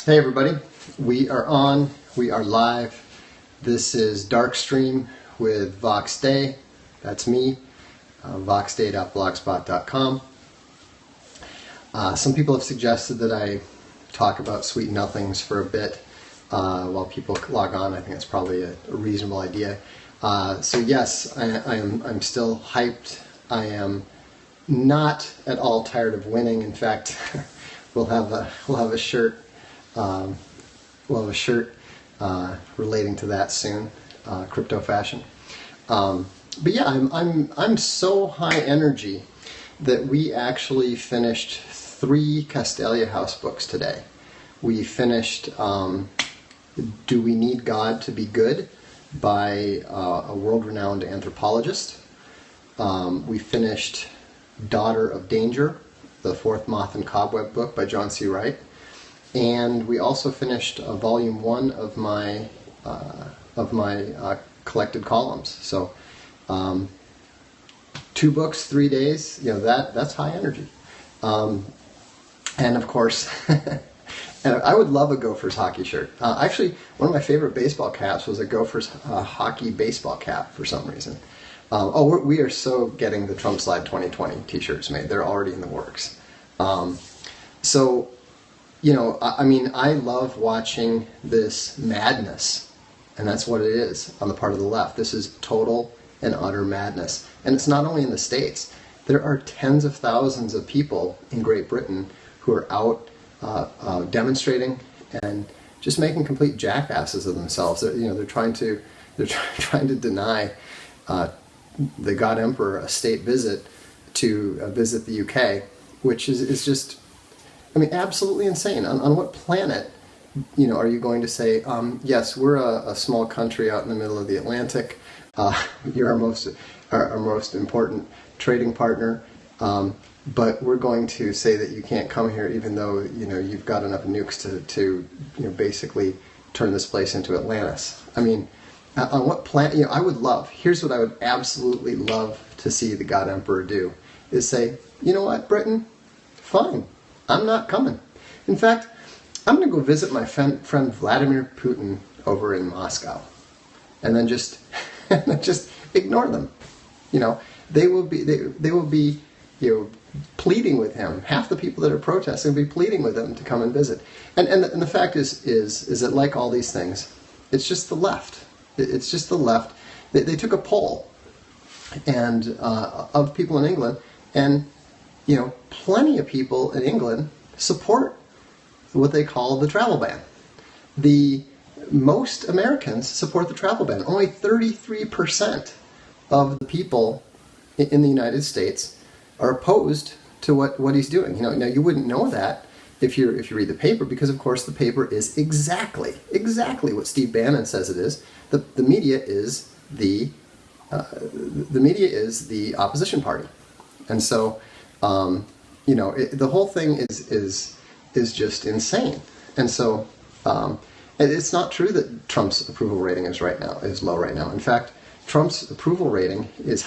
Hey everybody, we are live. This is Dark Stream with Voxday. That's me, voxday.blogspot.com. Some people have suggested that I talk about sweet nothings for a bit while people log on. I think that's probably a reasonable idea. So yes, I'm still hyped. I am not at all tired of winning. In fact, we'll have a shirt. We'll have a shirt relating to that soon, crypto fashion. But yeah, I'm so high energy that we actually finished 3 Castalia House books today. We finished Do We Need God to Be Good by a world-renowned anthropologist. We finished Daughter of Danger, the 4th Moth and Cobweb book by John C. Wright. And we also finished volume 1 of my collected columns. So 2 books, 3 days. You know, that's high energy. And of course, and I would love a Gophers hockey shirt. Actually, one of my favorite baseball caps was a Gophers hockey baseball cap for some reason. We are so getting the Trump Slide 2020 t-shirts made. They're already in the works. So. You know, I mean, I love watching this madness, and that's what it is on the part of the left. This is total and utter madness. And it's not only in the States. There are tens of thousands of people in Great Britain who are out demonstrating and just making complete jackasses of themselves. They're trying to deny the God Emperor a state visit to visit the UK, which is just, I mean, absolutely insane. On what planet, are you going to say, yes, we're a small country out in the middle of the Atlantic. You're our most important trading partner, but we're going to say that you can't come here, even though you've got enough nukes to basically turn this place into Atlantis. I mean, on what planet? I would love. Here's what I would absolutely love to see the God Emperor do: is say, you know what, Britain, fine. I'm not coming. In fact, I'm going to go visit my friend Vladimir Putin over in Moscow, and then just ignore them. They will be pleading with him. Half the people that are protesting will be pleading with him to come and visit. And the fact is that, like all these things, it's just the left. It's just the left. They took a poll and of people in England, and plenty of people in England support what they call the travel ban. Most Americans support the travel ban. Only 33% of the people in the United States are opposed to what he's doing. Now you wouldn't know that if you read the paper, because of course the paper is exactly what Steve Bannon says it is. The media is the opposition party, and so. The whole thing is just insane. And so it's not true that Trump's approval rating is low right now. In fact, Trump's approval rating is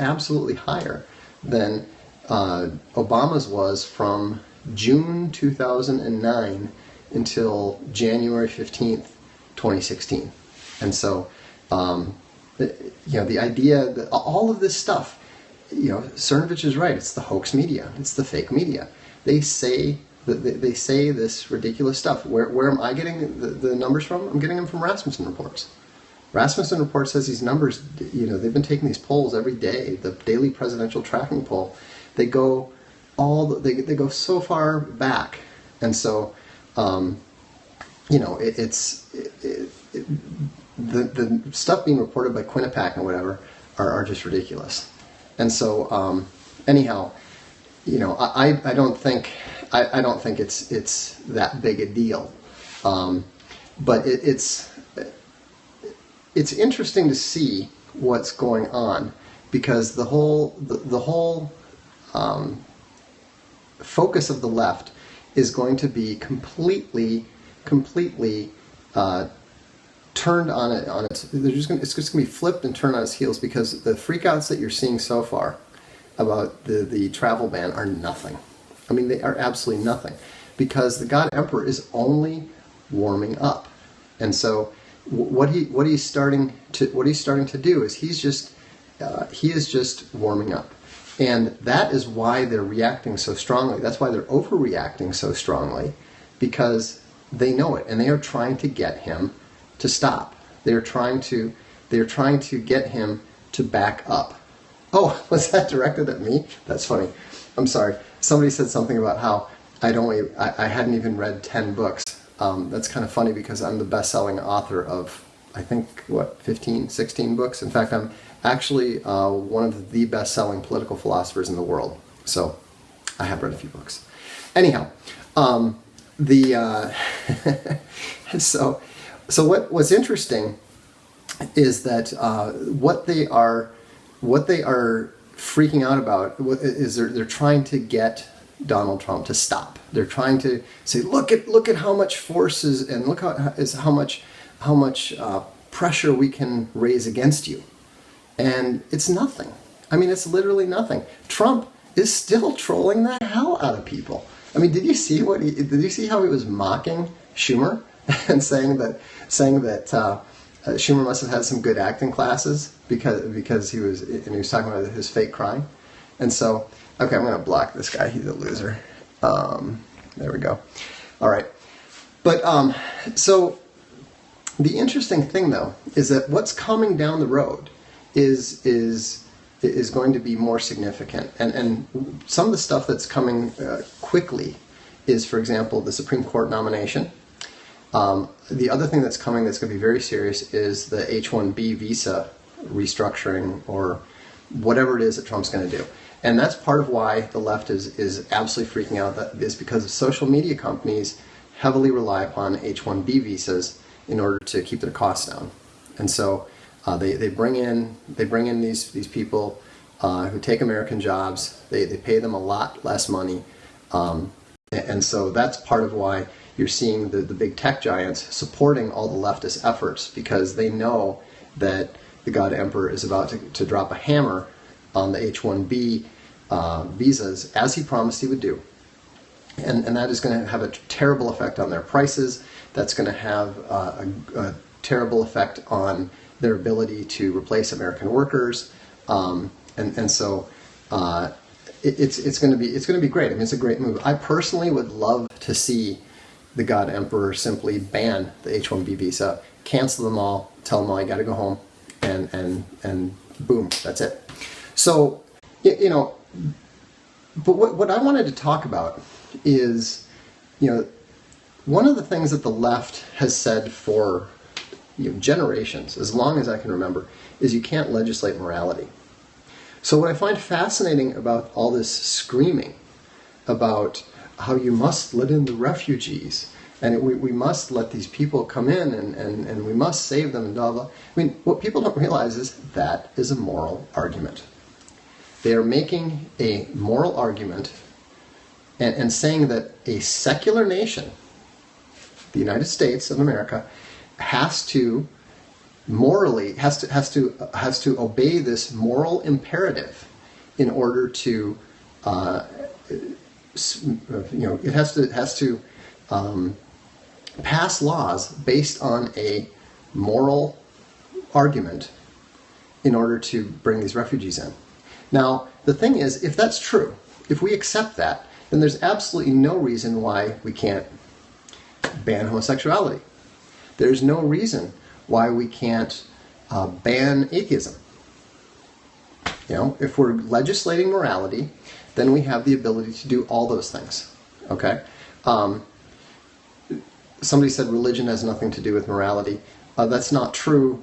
absolutely higher than Obama's was from June 2009 until January 15th, 2016. And so, the idea that all of this stuff, Cernovich is right. It's the hoax media. It's the fake media. They say this ridiculous stuff. Where am I getting the numbers from? I'm getting them from Rasmussen reports. Rasmussen report says these numbers. They've been taking these polls every day. The daily presidential tracking poll. They go they go so far back, and so the stuff being reported by Quinnipiac and whatever are just ridiculous. And so, anyhow, I don't think it's that big a deal, but it's interesting to see what's going on, because the whole focus of the left is going to be completely turned on its. It's just going to be flipped and turned on its heels, because the freakouts that you're seeing so far about the travel ban are nothing. I mean, they are absolutely nothing. because the God Emperor is only warming up. And so what he's starting to do is he is just warming up. And that is why they're reacting so strongly. That's why they're overreacting so strongly, because they know it, and they are trying to get him to stop. They're trying to get him to back up. Oh, was that directed at me? That's funny. I'm sorry. Somebody said something about how I hadn't even read 10 books. That's kind of funny because I'm the best-selling author of, I think, 15, 16 books. In fact, I'm actually one of the best-selling political philosophers in the world. So I have read a few books. Anyhow, so what's interesting is that what they are freaking out about is they're trying to get Donald Trump to stop. They're trying to say, look at how much force is, and look how much pressure we can raise against you. And it's nothing. I mean, it's literally nothing. Trump is still trolling the hell out of people. I mean, did you see how he was mocking Schumer and saying that Schumer must have had some good acting classes because he was talking about his fake crying. And so, okay, I'm going to block this guy. He's a loser. There we go. All right. But so the interesting thing, though, is that what's coming down the road is going to be more significant. And some of the stuff that's coming quickly is, for example, the Supreme Court nomination. The other thing that's coming that's going to be very serious is the H-1B visa restructuring, or whatever it is that Trump's going to do. And that's part of why the left is absolutely freaking out. That is because social media companies heavily rely upon H-1B visas in order to keep their costs down. And so they bring in these people who take American jobs. They pay them a lot less money. And so that's part of why you're seeing the big tech giants supporting all the leftist efforts, because they know that the God Emperor is about to drop a hammer on the H-1B visas, as he promised he would do. And that is going to have a terrible effect on their prices. That's going to have a terrible effect on their ability to replace American workers. And so it's going to be great. I mean, it's a great move. I personally would love to see the God Emperor simply ban the H-1B visa, cancel them all, tell them all, you got to go home, and boom, that's it. So, but what I wanted to talk about is, one of the things that the left has said for generations, as long as I can remember, is you can't legislate morality. So what I find fascinating about all this screaming about how you must let in the refugees, and we must let these people come in, and we must save them, and blah, blah. I mean, what people don't realize is that is a moral argument. They are making a moral argument and saying that a secular nation, the United States of America, has to obey this moral imperative in order to it has to pass laws based on a moral argument in order to bring these refugees in. Now, the thing is, if that's true, if we accept that, then there's absolutely no reason why we can't ban homosexuality. There's no reason why we can't ban atheism. If we're legislating morality, then we have the ability to do all those things. Okay? Somebody said religion has nothing to do with morality. That's not true.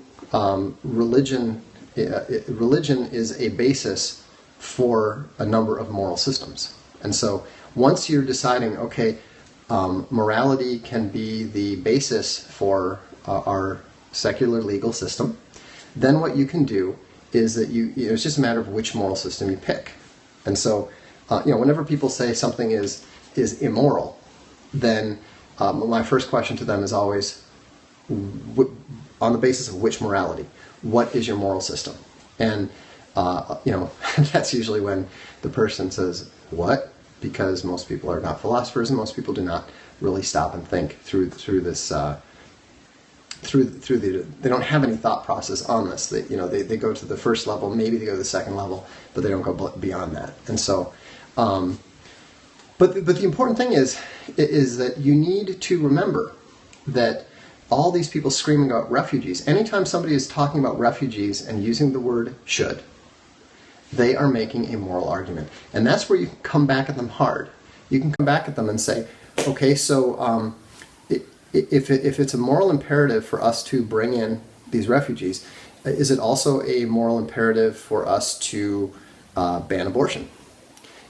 Religion is a basis for a number of moral systems. And so once you're deciding, okay, morality can be the basis for our secular legal system, then what you can do is that it's just a matter of which moral system you pick. And so, whenever people say something is immoral, then my first question to them is always, on the basis of which morality? What is your moral system? And, that's usually when the person says, what? because most people are not philosophers, and most people do not really stop and think through this. They don't have any thought process on this. They go to the first level, maybe they go to the second level, but they don't go beyond that. And so, but the important thing is that you need to remember that all these people screaming about refugees, anytime somebody is talking about refugees and using the word should, they are making a moral argument. And that's where you can come back at them hard. You can come back at them and say, okay, so if it's a moral imperative for us to bring in these refugees, is it also a moral imperative for us to ban abortion?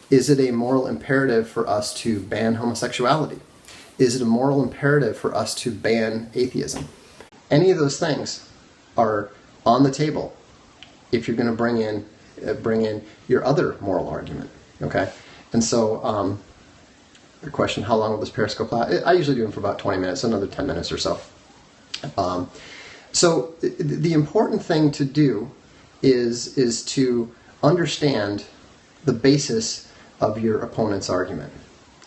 Is it a moral imperative for us to ban homosexuality? Is it a moral imperative for us to ban atheism? Any of those things are on the table if you're going to bring in your other moral argument. Okay, and so the question: how long will this Periscope last? I usually do them for about 20 minutes, another 10 minutes or so. So the important thing to do is to understand the basis of your opponent's argument,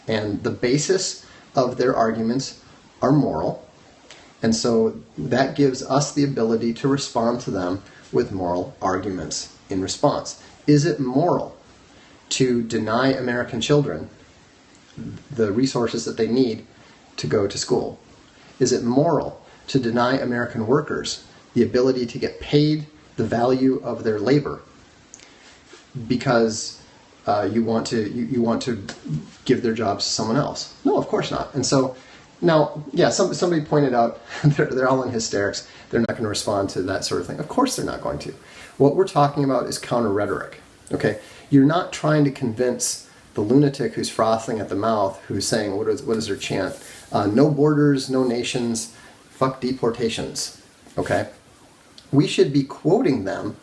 and the basis of their arguments are moral, and so that gives us the ability to respond to them with moral arguments in response. Is it moral to deny American children the resources that they need to go to school? Is it moral to deny American workers the ability to get paid the value of their labor because you want to give their jobs to someone else? No, of course not. And so now, yeah, somebody pointed out they're all in hysterics. They're not going to respond to that sort of thing. Of course they're not going to. What we're talking about is counter rhetoric. Okay, you're not trying to convince the lunatic who's frothing at the mouth, who's saying, what is their chant? No borders, no nations, fuck deportations. Okay, we should be quoting them.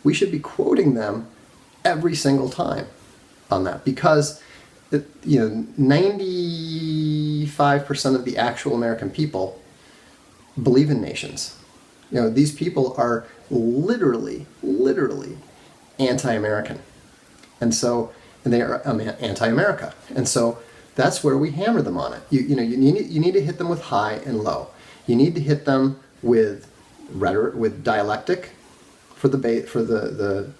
We should be quoting them every single time on that, because 95% of the actual American people believe in nations. These people are literally anti-American, and they are anti-America, and so that's where we hammer them on it. You need to hit them with high and low. You need to hit them with rhetoric, with dialectic, for the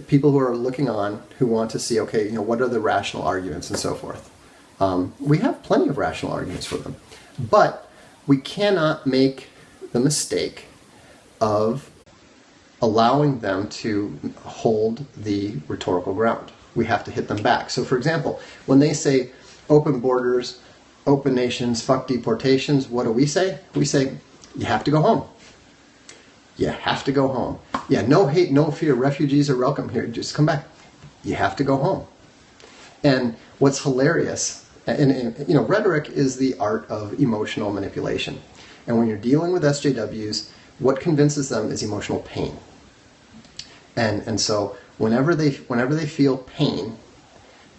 people who are looking on, who want to see, okay, what are the rational arguments and so forth. We have plenty of rational arguments for them, but we cannot make the mistake of allowing them to hold the rhetorical ground. We have to hit them back. So, for example, when they say open borders, open nations, fuck deportations, what do we say? We say, you have to go home. You have to go home. Yeah, no hate, no fear. Refugees are welcome here. Just come back. You have to go home. And what's hilarious, and rhetoric is the art of emotional manipulation. And when you're dealing with SJWs, what convinces them is emotional pain. And so whenever they feel pain,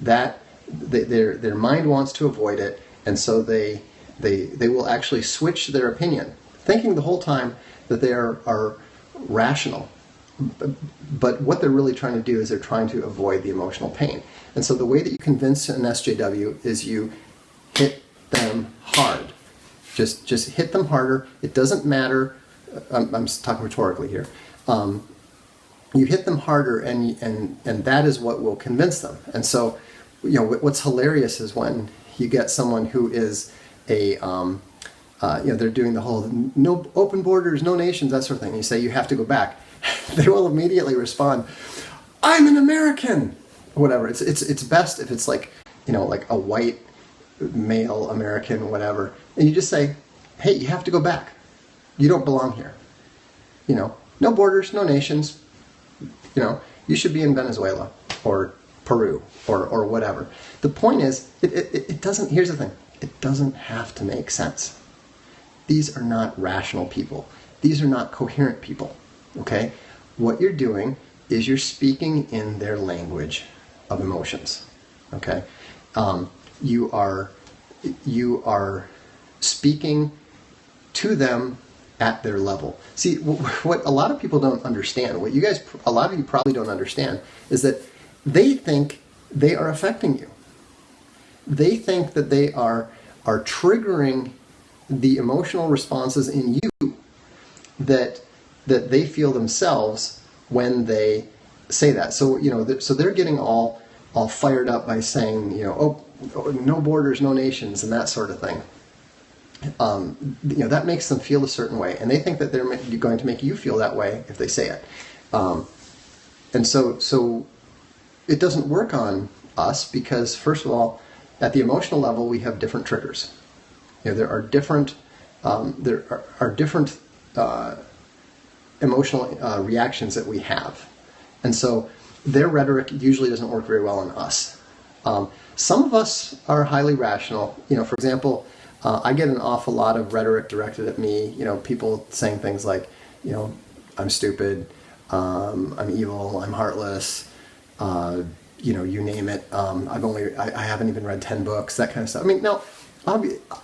that their mind wants to avoid it, and so they will actually switch their opinion, thinking the whole time that they are rational. But what they're really trying to do is they're trying to avoid the emotional pain. And so the way that you convince an SJW is you hit them hard. Just hit them harder. It doesn't matter. I'm talking rhetorically here. You hit them harder, and that is what will convince them. And so, what's hilarious is when you get someone who is they're doing the whole no open borders, no nations, that sort of thing. You say you have to go back. They will immediately respond, "I'm an American," whatever. It's best if it's like a white male American, whatever, and you just say, "Hey, you have to go back. You don't belong here. No borders, no nations. You should be in Venezuela or Peru or whatever." The point is, it doesn't. Here's the thing: it doesn't have to make sense. These are not rational people. These are not coherent people. Okay? What you're doing is you're speaking in their language of emotions. Okay? You are speaking to them at their level. See, what a lot of people don't understand, a lot of you probably don't understand, is that they think they are affecting you. they think that they are triggering the emotional responses in you that they feel themselves when they say that. So so they're getting all fired up by saying, oh, no borders, no nations, and that sort of thing. That makes them feel a certain way, and they think that they're going to make you feel that way if they say it. And so it doesn't work on us because, first of all, at the emotional level, we have different triggers. There are different emotional reactions that we have, and so their rhetoric usually doesn't work very well on us. Some of us are highly rational. For example, I get an awful lot of rhetoric directed at me. People saying things like, I'm stupid, I'm evil, I'm heartless, you name it. I haven't even read 10 books, that kind of stuff. No,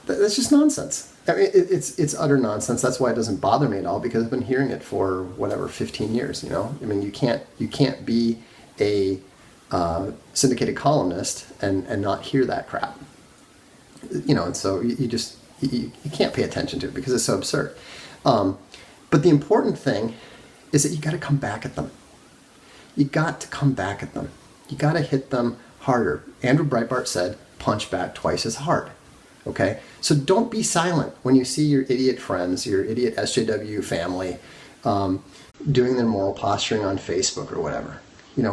that's just nonsense. It's utter nonsense. That's why it doesn't bother me at all, because I've been hearing it for 15 years. You can't be a syndicated columnist and not hear that crap. And so you can't pay attention to it because it's so absurd. But the important thing is that you got to come back at them. You got to come back at them. You got to hit them harder. Andrew Breitbart said, punch back twice as hard. Okay? So don't be silent when you see your idiot friends, your idiot SJW family, doing their moral posturing on Facebook or whatever.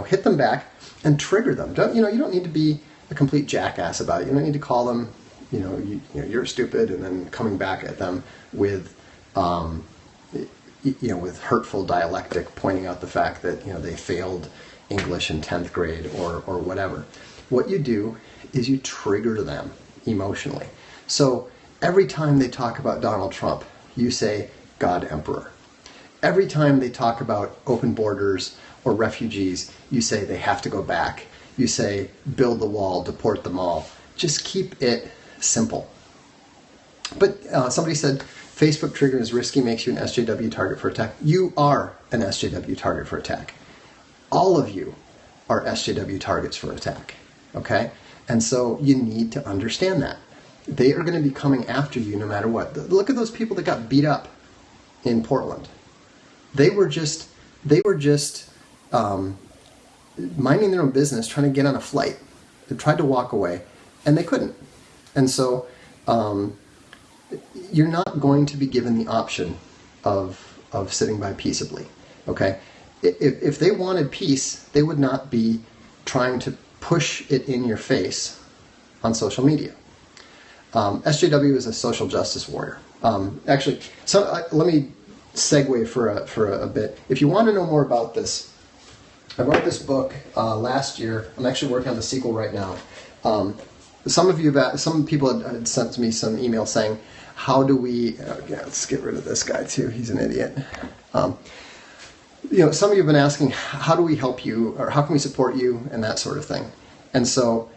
Hit them back and trigger them. You don't need to be a complete jackass about it. You don't need to call them, you're stupid, and then coming back at them with, with hurtful dialectic, pointing out the fact that, they failed English in 10th grade or whatever. What you do is you trigger them emotionally. So every time they talk about Donald Trump, you say, God Emperor. Every time they talk about open borders or refugees, you say they have to go back. You say, build the wall, deport them all. Just keep it simple. But somebody said, Facebook trigger is risky, makes you an SJW target for attack. You are an SJW target for attack. All of you are SJW targets for attack. Okay? And so you need to understand that. They are going to be coming after you no matter what. Look at those people that got beat up in Portland. They were just minding their own business, trying to get on a flight. They tried to walk away, and they couldn't. And so you're not going to be given the option of sitting by peaceably. Okay? If they wanted peace, they would not be trying to push it in your face on social media. SJW is a social justice warrior. Actually, let me segue for a bit. If you want to know more about this, I wrote this book last year. I'm actually working on the sequel right now. Some people had sent me some email saying, "How do we?" Let's get rid of this guy too. He's an idiot. Some of you have been asking, "How do we help you?" or "How can we support you?" and that sort of thing. And so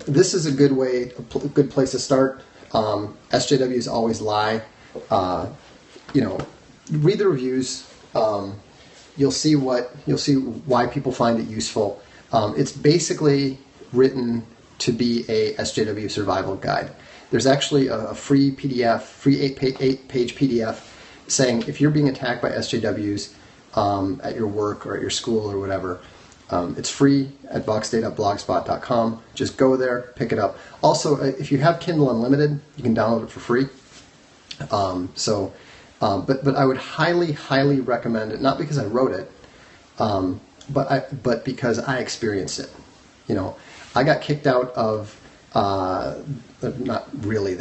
this is a good place to start. SJWs always lie. Read the reviews. You'll see why people find it useful. It's basically written to be a SJW survival guide. There's actually a free PDF, free 8-page PDF saying if you're being attacked by SJWs at your work or at your school or whatever, it's free at voxday.blogspot.com. Just go there, pick it up. Also, if you have Kindle Unlimited, you can download it for free. But I would highly, highly recommend it. Not because I wrote it, but because I experienced it. I got kicked out of. Not really.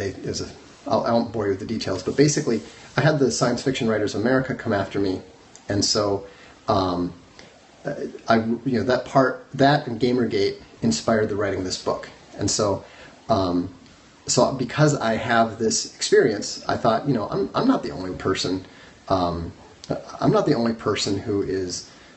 I won't bore you with the details, but basically, I had the Science Fiction Writers of America come after me, and so that and Gamergate inspired the writing of this book, and so. So because I have this experience, I thought, I'm not the only person. I'm not the only person who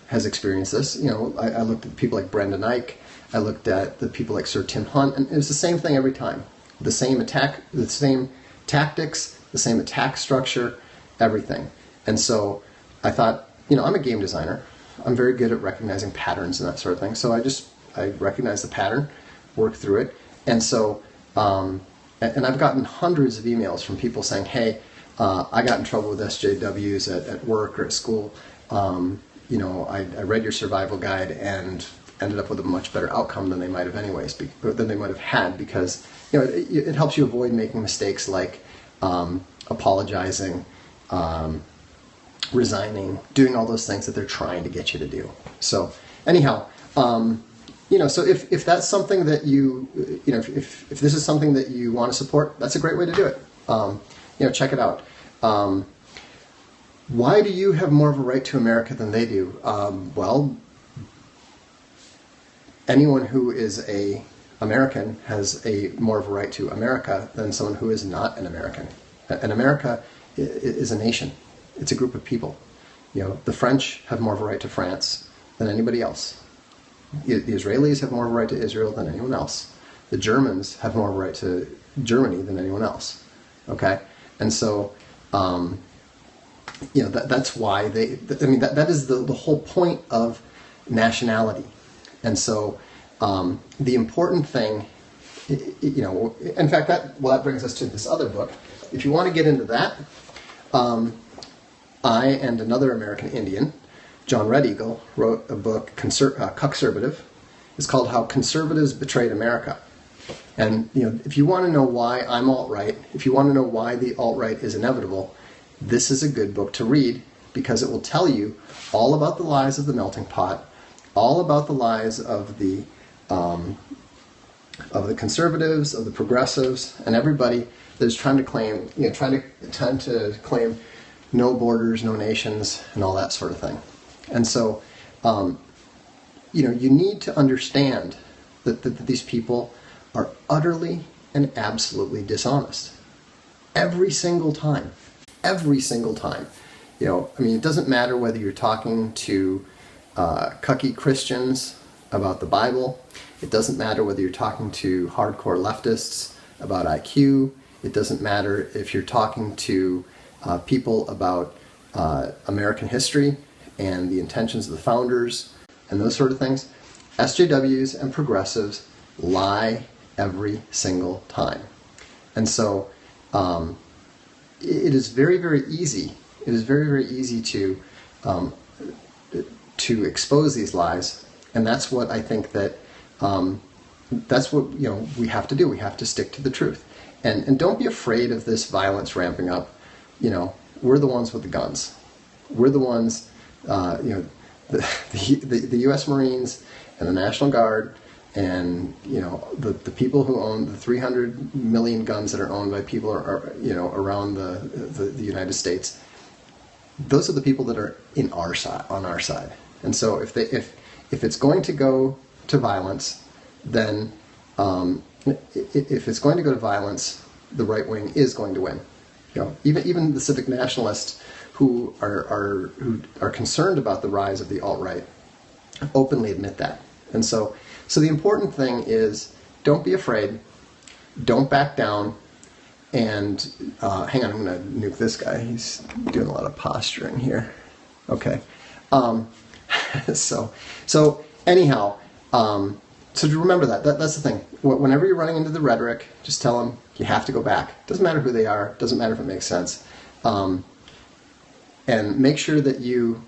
has experienced this. I looked at people like Brendan Ike. I looked at the people like Sir Tim Hunt, and it was the same thing every time. The same attack, the same tactics, the same attack structure, everything. And so I thought, I'm a game designer. I'm very good at recognizing patterns and that sort of thing. So I recognized the pattern, worked through it, And so, and I've gotten hundreds of emails from people saying, hey, I got in trouble with SJWs at work or at school. You know, I read your survival guide and ended up with a much better outcome than they might have anyways, than they might have had, because, you know, it helps you avoid making mistakes like apologizing, resigning, doing all those things that they're trying to get you to do. So anyhow, you know, so if that's something that you know, if this is something that you want to support, that's a great way to do it. You know, check it out. Why do you have more of a right to America than they do? Well, anyone who is a American has more of a right to America than someone who is not an American. And America is a nation. It's a group of people. You know, the French have more of a right to France than anybody else. The Israelis have more of a right to Israel than anyone else. The Germans have more of a right to Germany than anyone else. Okay? And so, you know, that's why I mean, that is the whole point of nationality. And so, the important thing, you know, in fact, that brings us to this other book. If you want to get into that, I and another American Indian, John Red Eagle, wrote a book, Conservative. It's called How Conservatives Betrayed America. And, you know, if you want to know why I'm alt-right, if you want to know why the alt-right is inevitable, this is a good book to read, because it will tell you all about the lies of the melting pot, all about the lies of the conservatives, of the progressives, and everybody that is trying to claim, you know, trying to claim no borders, no nations, and all that sort of thing. And so, you know, you need to understand that these people are utterly and absolutely dishonest. Every single time. Every single time. You know, I mean, it doesn't matter whether you're talking to cucky Christians about the Bible. It doesn't matter whether you're talking to hardcore leftists about IQ. It doesn't matter if you're talking to people about American history and the intentions of the founders and those sort of things. SJWs and progressives lie every single time. And so it is very, very easy. It is very, very easy to expose these lies, and that's what I think that that's what, you know, we have to do. We have to stick to the truth, and don't be afraid of this violence ramping up. You know, we're the ones with the guns. We're the ones, you know, the U.S. Marines and the National Guard, and, you know, the people who own the 300 million guns that are owned by people are you know, around the United States. Those are the people that are in our side, on our side. And so if it's going to go to violence, then if it's going to go to violence, the right wing is going to win. You know, even the civic nationalists who are concerned about the rise of the alt-right openly admit that. And so the important thing is, don't be afraid, don't back down, and hang on, I'm going to nuke this guy. He's doing a lot of posturing here. Okay. So anyhow, so to remember that's the thing. Whenever you're running into the rhetoric, just tell them you have to go back. Doesn't matter who they are. Doesn't matter if it makes sense. And make sure that you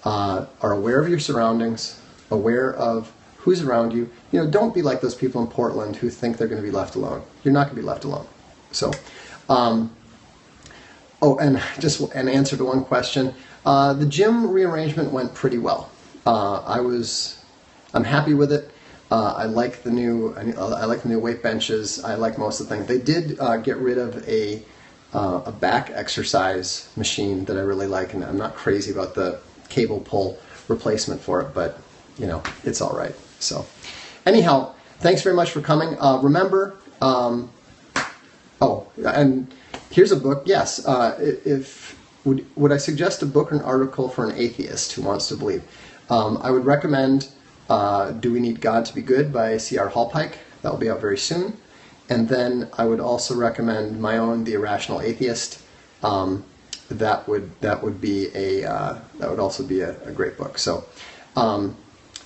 are aware of your surroundings, aware of who's around you. You know, don't be like those people in Portland who think they're going to be left alone. You're not going to be left alone. So, oh, and just an answer to one question. The gym rearrangement went pretty well. I'm happy with it. I like the new weight benches. I like most of the things. They did get rid of a back exercise machine that I really like, and I'm not crazy about the cable pull replacement for it, but you know, it's all right. So anyhow, thanks very much for coming. Remember, oh, and here's a book. Yes, would I suggest a book or an article for an atheist who wants to believe? I would recommend Do We Need God to Be Good by C.R. Hallpike. That will be out very soon. And then I would also recommend my own The Irrational Atheist. That would also be a great book. So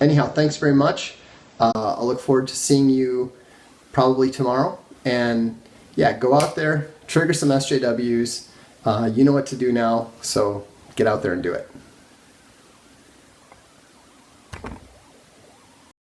anyhow, thanks very much. I'll look forward to seeing you probably tomorrow. And yeah, go out there, trigger some SJWs. You know what to do now, so get out there and do it.